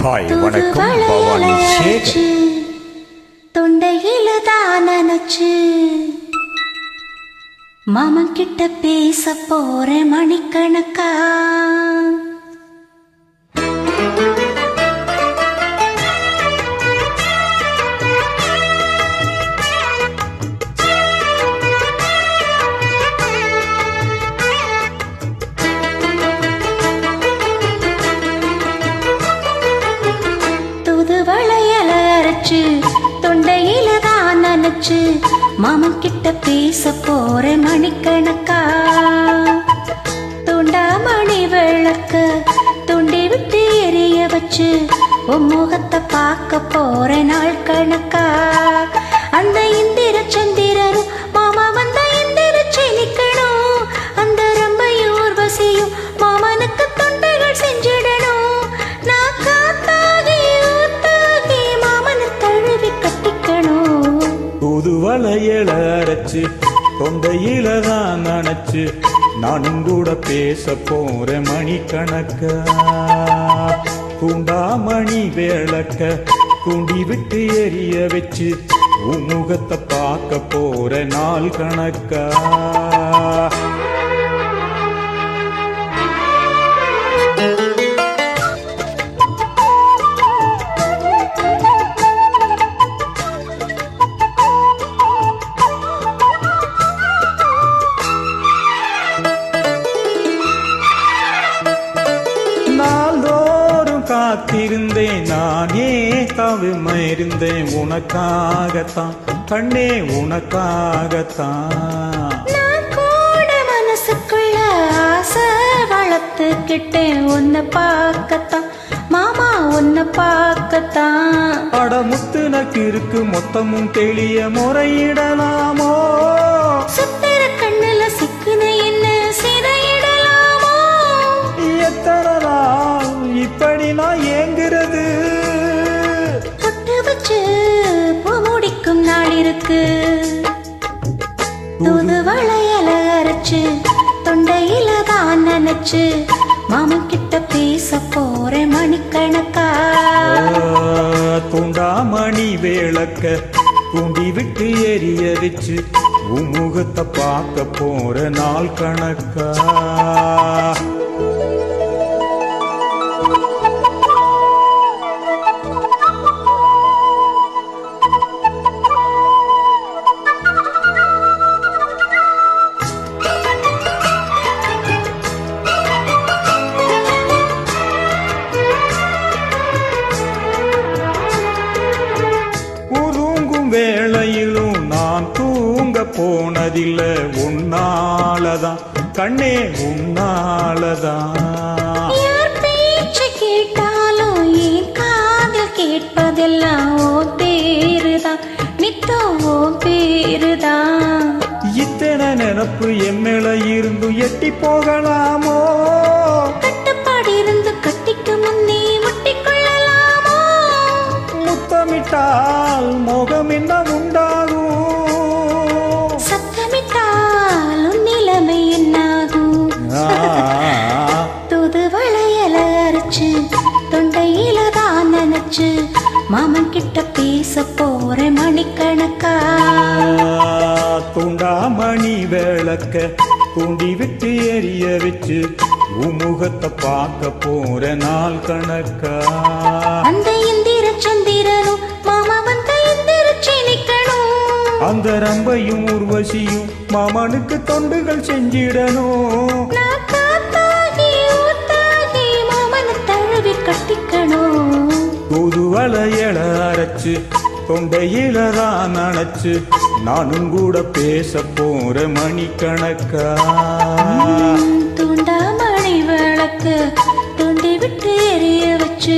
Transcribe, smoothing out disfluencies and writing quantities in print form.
Hi வணக்கம் பவானி சேகர். தொண்டையில தான் நினைச்சு மாமன் கிட்ட பேச போறேன் மணிக்கணக்கா. வளையல அரைச்சு தொண்டையில தான் நினைச்சு மாமன் கிட்ட பேச போறேன் மணிக்கணக்கா. தூண்டாமணி விளக்க துண்டி விட்டு எரிய வச்சு உன் முகத்தை பார்க்க போறேன் நாள் கணக்கா. அந்த இந்திர சந்திரரும் மாமா வந்த இந்திரச்சி நிக்கணும். அந்த ரம்பையும் ஊர்வசியும் மாமனுக்கு தொண்டைகள் செஞ்சிடணும். நான் காத்தாகி ஊத்தாகி மாமனை தழுவி கட்டிக்கணும். புது வளையல அரைச்சு தொண்டையில தான் நினைச்சு நானும் கூட பேச போறேன் மணிக்கணக்கா. கூண்டாமணி விளக்க குண்டி விட்டு எரிய வச்சு உன் முகத்தை பார்க்க போற நாள் கணக்கா. காத்திருந்தேன் நானே தவிமை இருந்தேன் உனக்காகத்தான் கண்ணே உனக்காகத்தான். நான் கூட மனசுக்குள்ள ஆசை வளர்த்துக்கிட்டேன் உன்னை பார்க்கத்தான் மாமா உன்னை பார்க்கத்தான். படமுத்து நக்கு இருக்கு மொத்தமும் தெளிய முறையிடலாமோ. சுத்திர கண்ணுல சிக்குன என்ன சிறையிடலாமோ. எத்தனை இப்படி நான் ஏங்குறது. தொட்டு வச்சு பூ முடிக்கும் நாள் இருக்கு. தூது வளையல அரைச்சு தொண்டையில தான் நினைச்சு மாமன் கிட்ட பேச போறேன் மணிக்கணக்கா. தூண்டாமணி விளக்க தூண்டி விட்டு எரிய வச்சு உன் முகத்தை பார்க்க போற நாள் கணக்கா. வேளையிலும் நான் தூங்க போனதில்ல உன்னாலதான் கண்ணே உன்னாலதான். யார் பேச்சு கேட்டாலும் என் காதில் கேட்பதெல்லாம் ஓ பேருதான் நித்தம் ஓ பேருதான். இத்தனை நினப்பு எம்மேல இருந்து எட்டி போகலாமோ. கட்டுப்பாடு இருந்து கட்டிக்கு முன்னே முட்டிக்கொள்ளலாமோ. முத்தமிட்டால் முகம் என்ன உண்டாகும். சத்தமிட்டால் உன் நிலைமை என்னாகும். தூது வளையல அரைச்சு தொண்டையில தான் நினைச்சு மாமன் கிட்ட பேச போறேன் மணிக்கணக்கா. தூண்டாமணி விளக்க தூண்டி விட்டு எரிய வச்சு உன் முகத்தை பார்க்க போற நாள் கணக்கா. அந்த இந்திர சந்திரனும் மாமா வந்த இந்திரச்சி நிக்கணும். அந்த ரம்பையும் ஊர்வசியும் மாமனுக்கு தொண்டுகள் செஞ்சிடணும். நான் காத்தாகி ஊத்தாகி மாமனை தழுவி கட்டிக்கணும். புது வளையல அரைச்சு தொண்டையில தான் நினைச்சு நானும் கூட பேச போற மணிக்கணக்கா. தூண்டாமணி விளக்கு தூண்டி விட்டு எரிய வச்சு